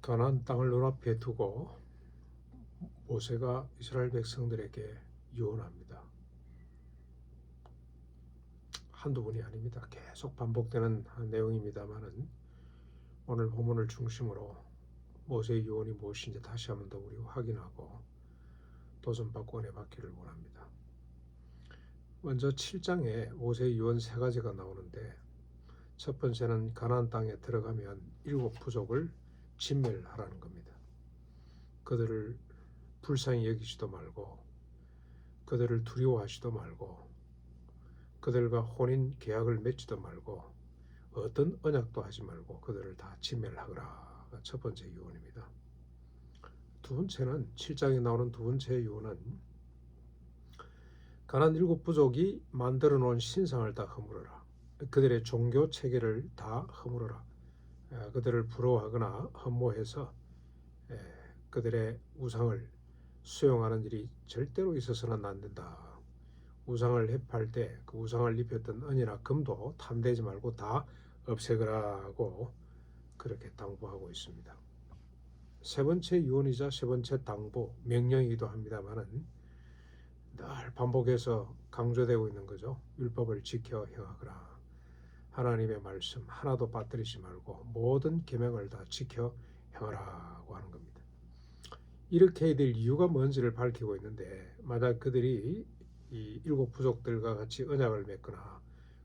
가나안 땅을 눈앞에 두고 모세가 이스라엘 백성들에게 유언합니다. 한두 번이 아닙니다. 계속 반복되는 내용입니다만은 오늘 본문을 중심으로 모세의 유언이 무엇인지 다시 한번 더 우리 확인하고 도전받고 은혜 받기를 원합니다. 먼저 7장에 모세의 유언 세 가지가 나오는데, 첫 번째는 가나안 땅에 들어가면 7부족을 진멸하라는 겁니다. 그들을 불쌍히 여기지도 말고, 그들을 두려워하지도 말고, 그들과 혼인 계약을 맺지도 말고, 어떤 언약도 하지 말고 그들을 다 진멸하거라가 첫 번째 유언입니다. 두 번째는 7장에 나오는 두 번째 유언은 가나안 7부족이 만들어 놓은 신상을 다 허물어라. 그들의 종교 체계를 다 허물어라. 그들을 부러워하거나 흠모해서 그들의 우상을 수용하는 일이 절대로 있어서는 안 된다. 우상을 해할 때 그 우상을 입혔던 은이나 금도 탐내지 말고 다 없애거라고 그렇게 당부하고 있습니다. 세 번째 유언이자 세 번째 당부, 명령이기도 합니다만은 늘 반복해서 강조되고 있는 거죠. 율법을 지켜 행하거라. 하나님의 말씀 하나도 빠뜨리지 말고 모든 계명을 다 지켜 행하라고 하는 겁니다. 이렇게 해야 될 이유가 뭔지를 밝히고 있는데, 만약 그들이 이 7부족들과 같이 언약을 맺거나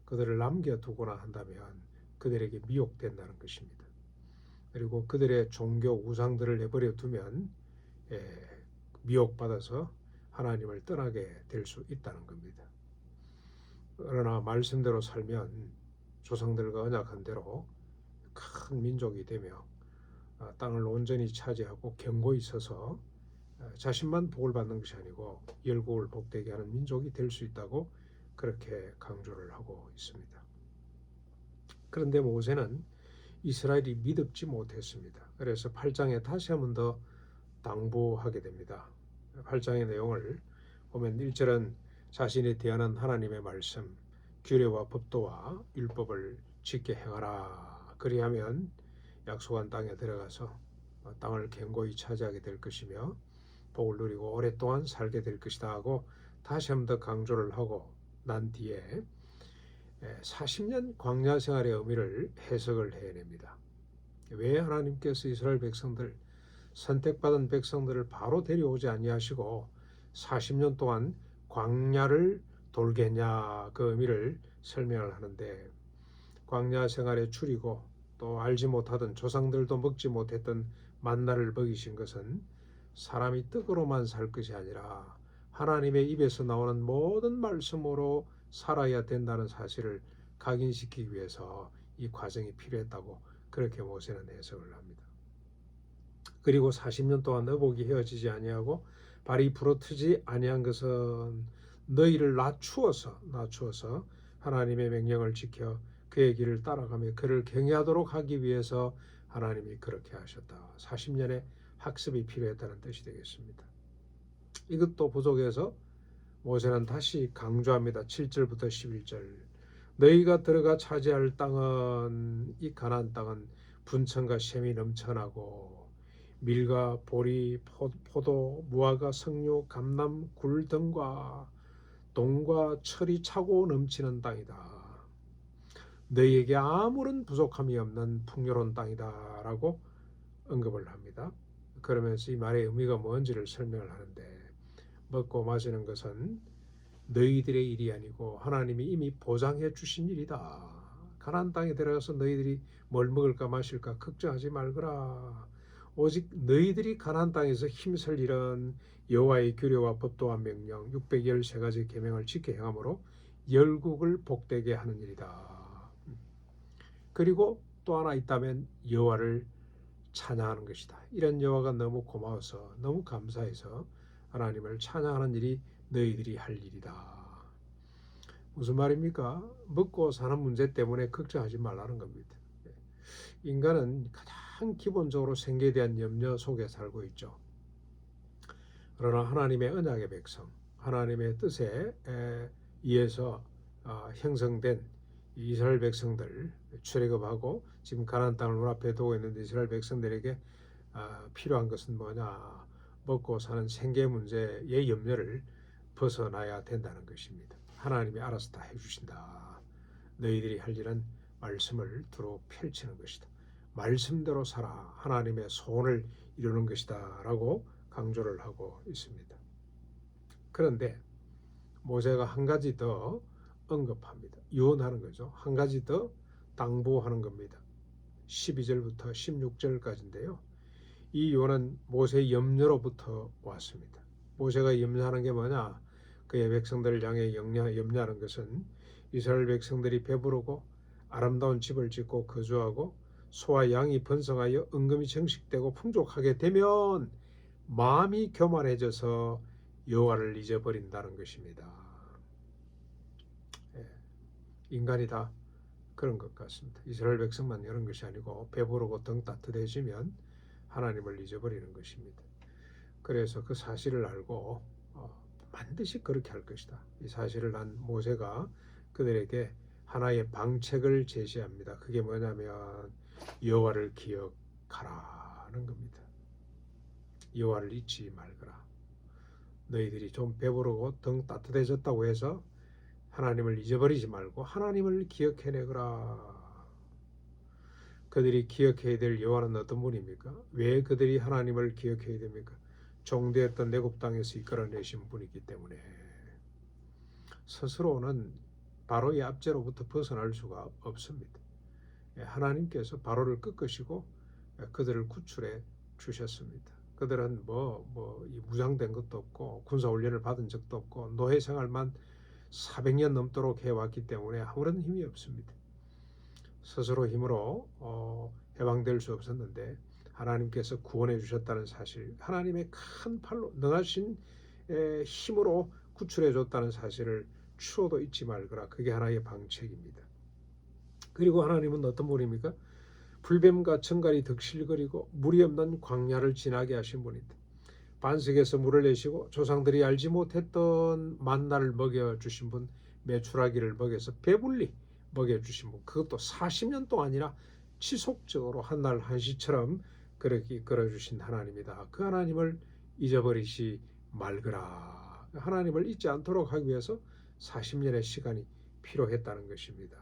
그들을 남겨두거나 한다면 그들에게 미혹된다는 것입니다. 그리고 그들의 종교 우상들을 내버려 두면 미혹받아서 하나님을 떠나게 될 수 있다는 겁니다. 그러나 말씀대로 살면 조상들과 언약한 대로 큰 민족이 되며 땅을 온전히 차지하고 견고히 서서 자신만 복을 받는 것이 아니고 열국을 복되게 하는 민족이 될 수 있다고 그렇게 강조를 하고 있습니다. 그런데 모세는 이스라엘이 믿지 못했습니다. 그래서 8장에 다시 한번 더 당부하게 됩니다. 8장의 내용을 보면 1절은 자신이 대하는 하나님의 말씀, 규례와 법도와 율법을 지켜 행하라. 그리하면 약속한 땅에 들어가서 땅을 견고히 차지하게 될 것이며 복을 누리고 오랫동안 살게 될 것이다 하고 다시 한번 더 강조를 하고 난 뒤에 40년 광야 생활의 의미를 해석을 해냅니다. 왜 하나님께서 이스라엘 백성들, 선택받은 백성들을 바로 데려오지 아니하시고 40년 동안 광야를 돌겠냐, 그 의미를 설명을 하는데, 광야 생활에 줄이고 또 알지 못하던 조상들도 먹지 못했던 만나를 먹이신 것은 사람이 떡으로만 살 것이 아니라 하나님의 입에서 나오는 모든 말씀으로 살아야 된다는 사실을 각인시키기 위해서 이 과정이 필요했다고 그렇게 모세는 해석을 합니다. 그리고 40년 동안 의복이 헤어지지 아니하고 발이 부러뜨지 아니한 것은 너희를 낮추어서 하나님의 명령을 지켜 그의 길을 따라가며 그를 경외하도록 하기 위해서 하나님이 그렇게 하셨다. 40년의 학습이 필요했다는 뜻이 되겠습니다. 이것도 부족해서 모세는 다시 강조합니다. 7절부터 11절. 너희가 들어가 차지할 땅은, 이 가나안 땅은 분천과 샘이 넘쳐나고 밀과 보리, 포도, 무화과, 석류, 감람, 굴 등과 동과 철이 차고 넘치는 땅이다. 너희에게 아무런 부족함이 없는 풍요로운 땅이다 라고 언급을 합니다. 그러면서 이 말의 의미가 뭔지를 설명을 하는데, 먹고 마시는 것은 너희들의 일이 아니고 하나님이 이미 보장해 주신 일이다. 가나안 땅에 들어가서 너희들이 뭘 먹을까 마실까 걱정하지 말거라. 오직 너희들이 가나안 땅에서 힘쓸 일은 여호와의 규례와 법도와 명령 613가지 계명을 지켜 행함으로 열국을 복되게 하는 일이다. 그리고 또 하나 있다면 여호와를 찬양하는 것이다. 이런 여호와가 너무 고마워서, 너무 감사해서 하나님을 찬양하는 일이 너희들이 할 일이다. 무슨 말입니까? 먹고 사는 문제 때문에 걱정하지 말라는 겁니다. 인간은 가장 기본적으로 생계에 대한 염려 속에 살고 있죠. 그러나 하나님의 언약의 백성, 하나님의 뜻에 의해서 형성된 이스라엘 백성들, 출애굽하고 지금 가나안 땅을 눈앞에 두고 있는 이스라엘 백성들에게 필요한 것은 뭐냐? 먹고 사는 생계 문제의 염려를 벗어나야 된다는 것입니다. 하나님이 알아서 다 해주신다. 너희들이 할 일은 말씀을 두루 펼치는 것이다. 말씀대로 살아 하나님의 소원을 이루는 것이다 라고 강조를 하고 있습니다. 그런데 모세가 한 가지 더 언급합니다. 유언하는 거죠. 한 가지 더 당부하는 겁니다. 12절부터 16절까지인데요. 이 유언은 모세의 염려로부터 왔습니다. 모세가 염려하는 게 뭐냐? 그의 백성들을 향해 염려하는 것은 이스라엘 백성들이 배부르고 아름다운 집을 짓고 거주하고 소와 양이 번성하여 은금이 정식되고 풍족하게 되면 마음이 교만해져서 여호와를 잊어버린다는 것입니다. 인간이 다 그런 것 같습니다. 이스라엘 백성만 이런 것이 아니고 배부르고 등 따뜻해지면 하나님을 잊어버리는 것입니다. 그래서 그 사실을 알고 반드시 그렇게 할 것이다. 이 사실을 안 모세가 그들에게 하나의 방책을 제시합니다. 그게 뭐냐면 여호와를 기억하라는 겁니다. 여호와를 잊지 말거라. 너희들이 좀 배부르고 등 따뜻해졌다고 해서 하나님을 잊어버리지 말고 하나님을 기억해내거라. 그들이 기억해야 될 여호와는 어떤 분입니까? 왜 그들이 하나님을 기억해야 됩니까? 종되었던 애굽 땅에서 이끌어내신 분이기 때문에 스스로는 바로의 압제로부터 벗어날 수가 없습니다. 하나님께서 바로를 꺾으시고 그들을 구출해 주셨습니다. 그들은 무장된 것도 없고 군사 훈련을 받은 적도 없고 노예 생활만 400년 넘도록 해왔기 때문에 아무런 힘이 없습니다. 스스로 힘으로 해방될 수 없었는데 하나님께서 구원해 주셨다는 사실, 하나님의 큰 팔로 능하신 힘으로 구출해 줬다는 사실을 추호도 잊지 말거라. 그게 하나의 방책입니다. 그리고 하나님은 어떤 분입니까? 불뱀과 청갈이 득실거리고 물이 없는 광야를 지나게 하신 분이다. 반석에서 물을 내시고 조상들이 알지 못했던 만나를 먹여주신 분, 메추라기를 먹여서 배불리 먹여주신 분, 그것도 40년 동안이나 지속적으로 한날 한시처럼 그렇게 이끌어주신 하나님이다. 그 하나님을 잊어버리지 말거라. 하나님을 잊지 않도록 하기 위해서 40년의 시간이 필요했다는 것입니다.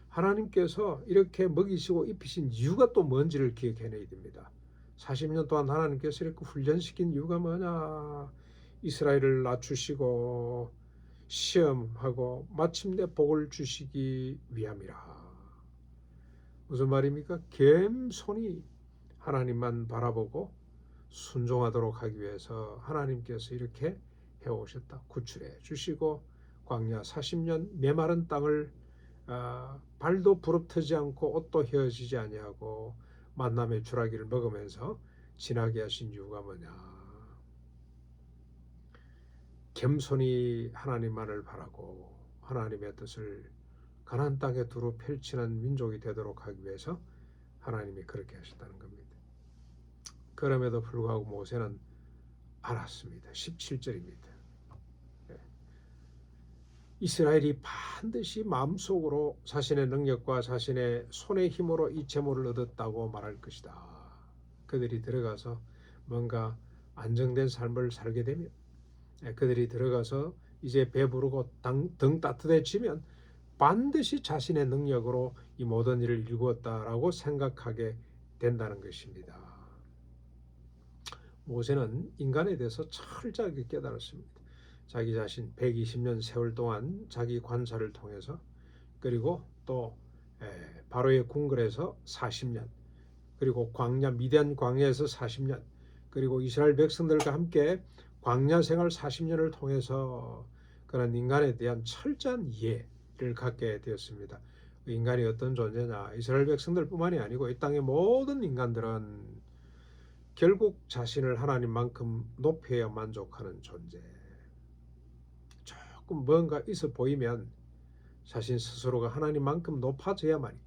하나님께서 이렇게 먹이시고 입히신 이유가 또 뭔지를 기억해내야 됩니다. 40년 동안 하나님께서 이렇게 훈련시킨 이유가 뭐냐? 이스라엘을 낮추시고 시험하고 마침내 복을 주시기 위함이라. 무슨 말입니까? 겸손히 하나님만 바라보고 순종하도록 하기 위해서 하나님께서 이렇게 해오셨다. 구출해 주시고 광야 40년 메마른 땅을 발도 부릅뜨지 않고 옷도 헤어지지 아니하고 만남의 주라기를 먹으면서 지나게 하신 이유가 뭐냐? 겸손히 하나님만을 바라고 하나님의 뜻을 가나안 땅에 두루 펼치는 민족이 되도록 하기 위해서 하나님이 그렇게 하셨다는 겁니다. 그럼에도 불구하고 모세는 알았습니다. 17절입니다. 이스라엘이 반드시 마음속으로 자신의 능력과 자신의 손의 힘으로 이 재물을 얻었다고 말할 것이다. 그들이 들어가서 뭔가 안정된 삶을 살게 되면, 그들이 들어가서 이제 배부르고 등 따뜻해지면 반드시 자신의 능력으로 이 모든 일을 이루었다라고 생각하게 된다는 것입니다. 모세는 인간에 대해서 철저하게 깨달았습니다. 자기 자신 120년 세월 동안 자기 관찰을 통해서, 그리고 또 바로의 궁궐에서 40년, 그리고 미디안 광야에서 40년, 그리고 이스라엘 백성들과 함께 광야 생활 40년을 통해서 그런 인간에 대한 철저한 이해를 갖게 되었습니다. 인간이 어떤 존재냐? 이스라엘 백성들뿐만이 아니고 이 땅의 모든 인간들은 결국 자신을 하나님만큼 높여야 만족하는 존재. 조금 뭔가 있어 보이면 자신 스스로가 하나님만큼 높아져야만이,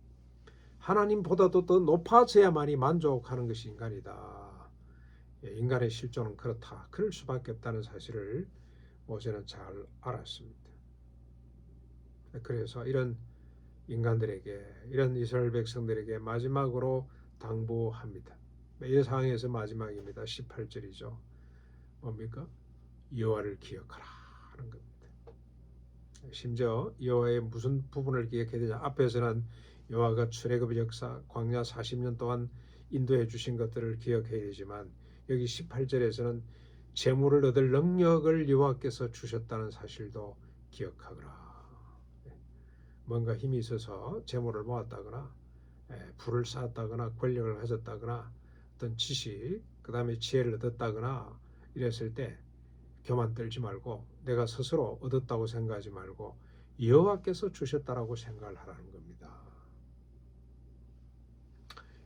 하나님보다도 더 높아져야만이 만족하는 것이 인간이다. 인간의 실존은 그렇다. 그럴 수밖에 없다는 사실을 모세는 잘 알았습니다. 그래서 이런 인간들에게, 이런 이스라엘 백성들에게 마지막으로 당부합니다. 이 상황에서 마지막입니다. 18절이죠. 뭡니까? 여호와를 기억하라 하는 겁니다. 심지어 여호와의 무슨 부분을 기억해야 되냐? 앞에서는 여호와가 출애굽 역사 광야 40년 동안 인도해 주신 것들을 기억해야 되지만 여기 18절에서는 재물을 얻을 능력을 여호와께서 주셨다는 사실도 기억하거라. 뭔가 힘이 있어서 재물을 모았다거나 부를 쌓았다거나 권력을 가졌다거나 어떤 지식 그 다음에 지혜를 얻었다거나 이랬을 때 교만 떨지 말고 내가 스스로 얻었다고 생각하지 말고 여호와께서 주셨다라고 생각을 하라는 겁니다.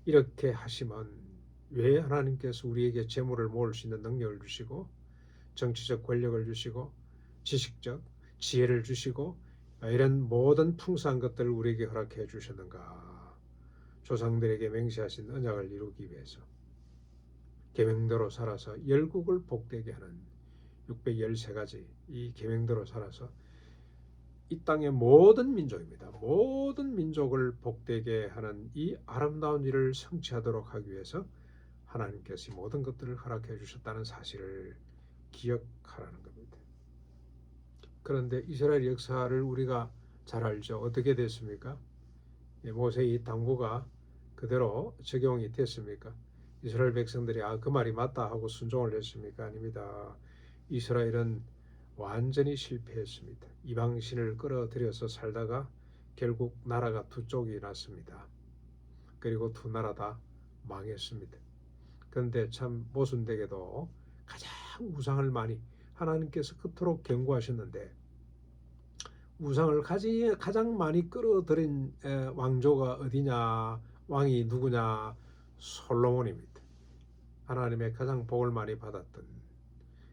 이렇게 하시면 왜 하나님께서 우리에게 재물을 모을 수 있는 능력을 주시고 정치적 권력을 주시고 지식적 지혜를 주시고 이런 모든 풍성한 것들을 우리에게 허락해 주셨는가? 조상들에게 맹세하신 언약을 이루기 위해서 계명대로 살아서 열국을 복되게 하는 613가지 이 계명대로 살아서 이 땅의 모든 민족입니다. 모든 민족을 복되게 하는 이 아름다운 일을 성취하도록 하기 위해서 하나님께서 이 모든 것들을 허락해 주셨다는 사실을 기억하라는 겁니다. 그런데 이스라엘 역사를 우리가 잘 알죠. 어떻게 됐습니까? 모세의 당부가 그대로 적용이 됐습니까? 이스라엘 백성들이 그 말이 맞다 하고 순종을 했습니까? 아닙니다. 이스라엘은 완전히 실패했습니다. 이방신을 끌어들여서 살다가 결국 나라가 두 쪽이 났습니다. 그리고 두 나라 다 망했습니다. 그런데 참 모순되게도 가장 우상을 많이 하나님께서 그토록 경고하셨는데 우상을 가장 많이 끌어들인 왕조가 어디냐? 왕이 누구냐? 솔로몬입니다. 하나님의 가장 복을 많이 받았던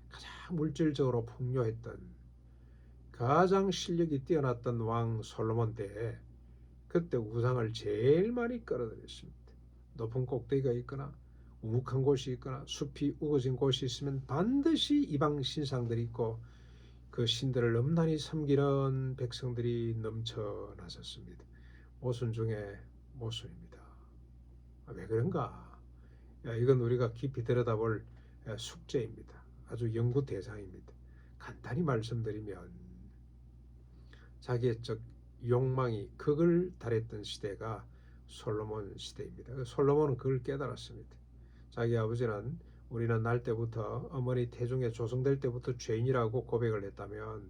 가장 물질적으로 풍요했던 가장 실력이 뛰어났던 왕 솔로몬 때에 그때 우상을 제일 많이 끌어들였습니다. 높은 꼭대기가 있거나 우묵한 곳이 있거나 숲이 우거진 곳이 있으면 반드시 이방 신상들이 있고 그 신들을 넘나니 섬기는 백성들이 넘쳐나섰습니다. 모순 중에 모순입니다. 왜 그런가? 이건 우리가 깊이 들여다볼 숙제입니다. 아주 연구 대상입니다. 간단히 말씀드리면 자기의 욕망이 극을 달했던 시대가 솔로몬 시대입니다. 솔로몬은 그걸 깨달았습니다. 자기 아버지는 우리는 날 때부터 어머니 태중에 조성될 때부터 죄인이라고 고백을 했다면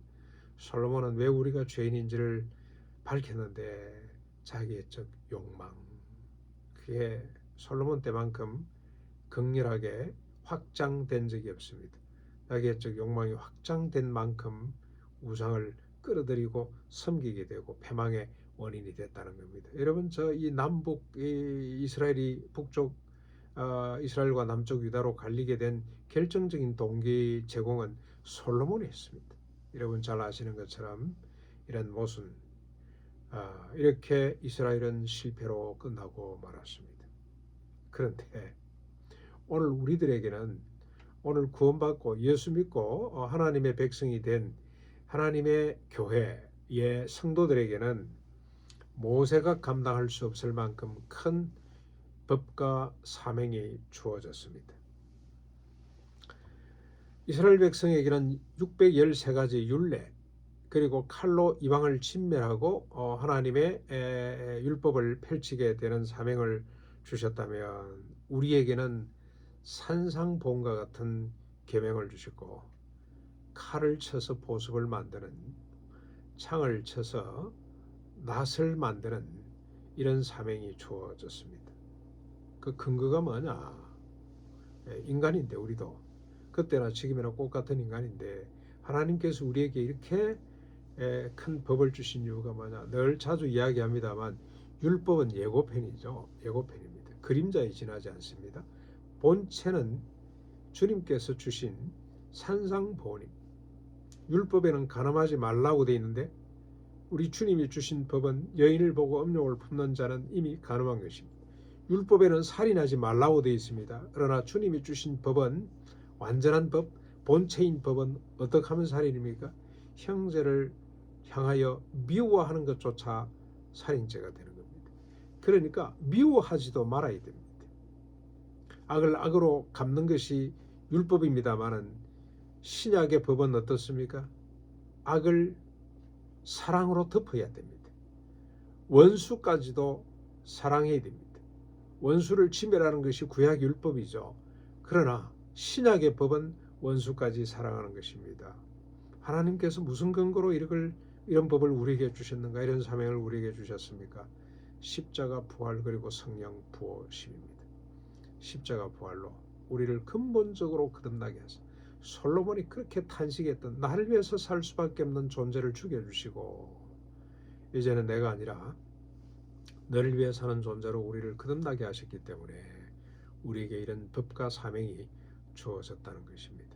솔로몬은 왜 우리가 죄인인지를 밝혔는데 자기의 욕망 그게 솔로몬 때만큼 극렬하게 확장된 적이 없습니다. 자기의 욕망이 확장된 만큼 우상을 끌어들이고 섬기게 되고 패망의 원인이 됐다는 겁니다. 여러분 이 남북 이스라엘이 북쪽 이스라엘과 남쪽 유다로 갈리게 된 결정적인 동기 제공은 솔로몬이 했습니다. 여러분 잘 아시는 것처럼 이런 모순 이렇게 이스라엘은 실패로 끝나고 말았습니다. 그런데 오늘 우리들에게는 오늘 구원받고 예수 믿고 하나님의 백성이 된 하나님의 교회의 성도들에게는 모세가 감당할 수 없을 만큼 큰 법과 사명이 주어졌습니다. 이스라엘 백성에게는 613가지 율례 그리고 칼로 이방을 진멸하고 하나님의 율법을 펼치게 되는 사명을 주셨다면 우리에게는 산상보험과 같은 계명을 주셨고 칼을 쳐서 보습을 만드는 창을 쳐서 낫을 만드는 이런 사명이 주어졌습니다. 그 근거가 뭐냐? 인간인데 우리도 그때나 지금이나 똑같은 인간인데 하나님께서 우리에게 이렇게 큰 법을 주신 이유가 뭐냐? 늘 자주 이야기합니다만 율법은 예고편이죠. 예고편입니다. 그림자에 지나지 않습니다. 본체는 주님께서 주신 산상보원입니다. 율법에는 간음하지 말라고 되어 있는데 우리 주님이 주신 법은 여인을 보고 음욕을 품는 자는 이미 간음한 것입니다. 율법에는 살인하지 말라고 되어 있습니다. 그러나 주님이 주신 법은 완전한 법, 본체인 법은 어떻게 하면 살인입니까? 형제를 향하여 미워하는 것조차 살인죄가 되는 겁니다. 그러니까 미워하지도 말아야 됩니다. 악을 악으로 갚는 것이 율법입니다마는 신약의 법은 어떻습니까? 악을 사랑으로 덮어야 됩니다. 원수까지도 사랑해야 됩니다. 원수를 지멸하는 것이 구약 율법이죠. 그러나 신약의 법은 원수까지 사랑하는 것입니다. 하나님께서 무슨 근거로 이런 법을 우리에게 주셨는가? 이런 사명을 우리에게 주셨습니까? 십자가 부활 그리고 성령 부어심입니다. 십자가 부활로 우리를 근본적으로 거듭나게 하사 솔로몬이 그렇게 탄식했던 나를 위해서 살 수밖에 없는 존재를 죽여주시고 이제는 내가 아니라 너를 위해 사는 존재로 우리를 거듭나게 하셨기 때문에 우리에게 이런 법과 사명이 주어졌다는 것입니다.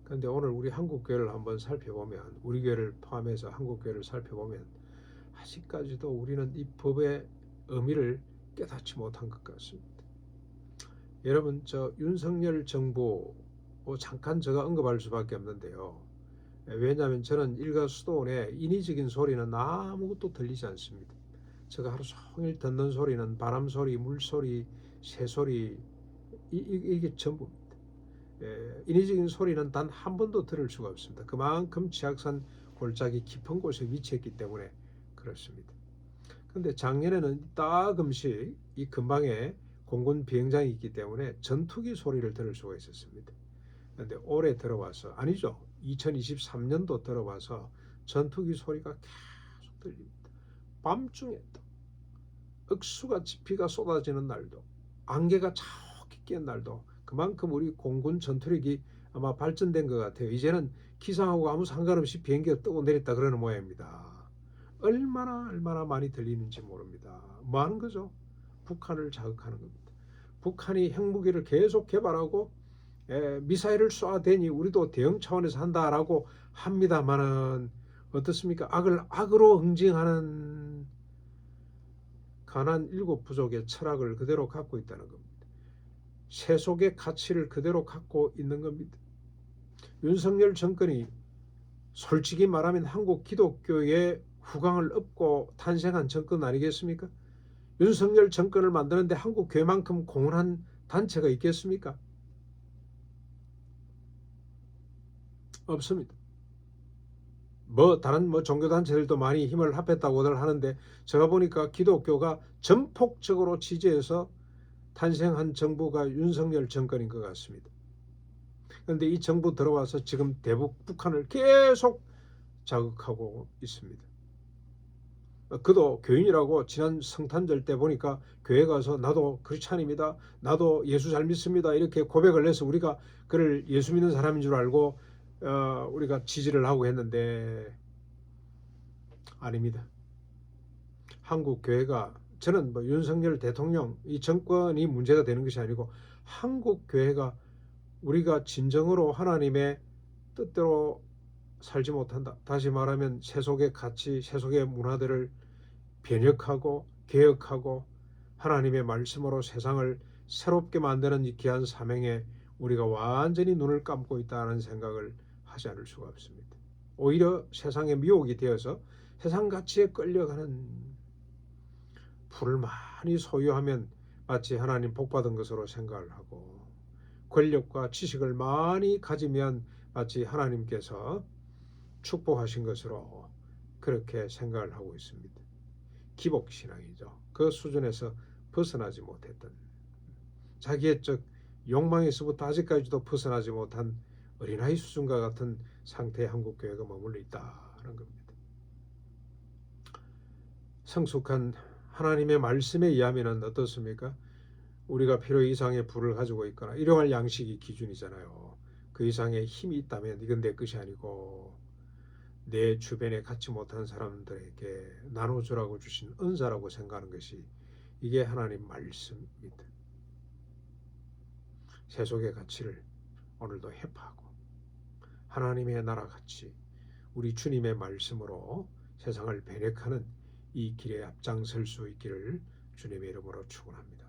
그런데 오늘 우리 한국교회를 한번 살펴보면 우리 교회를 포함해서 한국교회를 살펴보면 아직까지도 우리는 이 법의 의미를 깨닫지 못한 것 같습니다. 여러분 저 윤석열 정부 잠깐 제가 언급할 수밖에 없는데요. 왜냐하면 저는 일가 수도원의 인위적인 소리는 아무것도 들리지 않습니다. 제가 하루 종일 듣는 소리는 바람 소리, 물 소리, 새 소리 이게 전부입니다. 인위적인 소리는 단 한 번도 들을 수가 없습니다. 그만큼 지악산 골짜기 깊은 곳에 위치했기 때문에 그렇습니다. 그런데 작년에는 따끔씩 이 근방에 공군 비행장이 있기 때문에 전투기 소리를 들을 수가 있었습니다. 그런데 올해 들어와서 아니죠. 2023년도 들어와서 전투기 소리가 계속 들립니다. 밤중에도 억수같이 비가 쏟아지는 날도 안개가 자욱히 낀 날도 그만큼 우리 공군 전투력이 아마 발전된 것 같아요. 이제는 기상하고 아무 상관없이 비행기가 뜨고 내렸다 그러는 모양입니다. 얼마나 많이 들리는지 모릅니다. 뭐 하는 거죠? 북한을 자극하는 겁니다. 북한이 핵무기를 계속 개발하고 미사일을 쏴대니 우리도 대응 차원에서 한다라고 합니다만은 어떻습니까? 악을 악으로 응징하는 가난 일곱 부족의 철학을 그대로 갖고 있다는 겁니다. 세속의 가치를 그대로 갖고 있는 겁니다. 윤석열 정권이 솔직히 말하면 한국 기독교의 후광을 업고 탄생한 정권 아니겠습니까? 윤석열 정권을 만드는데 한국 교회만큼 공헌한 단체가 있겠습니까? 없습니다. 다른 종교단체들도 많이 힘을 합했다고들 하는데 제가 보니까 기독교가 전폭적으로 지지해서 탄생한 정부가 윤석열 정권인 것 같습니다. 그런데 이 정부 들어와서 지금 대북 북한을 계속 자극하고 있습니다. 그도 교인이라고 지난 성탄절 때 보니까 교회 가서 나도 크리스찬입니다. 나도 예수 잘 믿습니다. 이렇게 고백을 해서 우리가 그를 예수 믿는 사람인 줄 알고 우리가 지지를 하고 했는데 아닙니다. 한국 교회가 저는 윤석열 대통령 이 정권이 문제가 되는 것이 아니고 한국 교회가 우리가 진정으로 하나님의 뜻대로 살지 못한다. 다시 말하면 세속의 가치, 세속의 문화들을 변혁하고 개혁하고 하나님의 말씀으로 세상을 새롭게 만드는 이 귀한 사명에 우리가 완전히 눈을 감고 있다는 생각을 하지 않을 수가 없습니다. 오히려 세상의 미혹이 되어서 세상 가치에 끌려가는 부를 많이 소유하면 마치 하나님 복받은 것으로 생각을 하고 권력과 지식을 많이 가지면 마치 하나님께서 축복하신 것으로 그렇게 생각을 하고 있습니다. 기복신앙이죠. 그 수준에서 벗어나지 못했던 자기의 욕망에서부터 아직까지도 벗어나지 못한 어린아이 수준과 같은 상태의 한국교회가 머물러 있다는 겁니다. 성숙한 하나님의 말씀에 의하면 어떻습니까? 우리가 필요 이상의 부를 가지고 있거나 일용할 양식이 기준이잖아요. 그 이상의 힘이 있다면 이건 내 것이 아니고 내 주변에 갖지 못한 사람들에게 나눠주라고 주신 은사라고 생각하는 것이 이게 하나님 말씀입니다. 세속의 가치를 오늘도 회파하고 하나님의 나라 가치 우리 주님의 말씀으로 세상을 변혁하는 이 길에 앞장설 수 있기를 주님의 이름으로 축원합니다.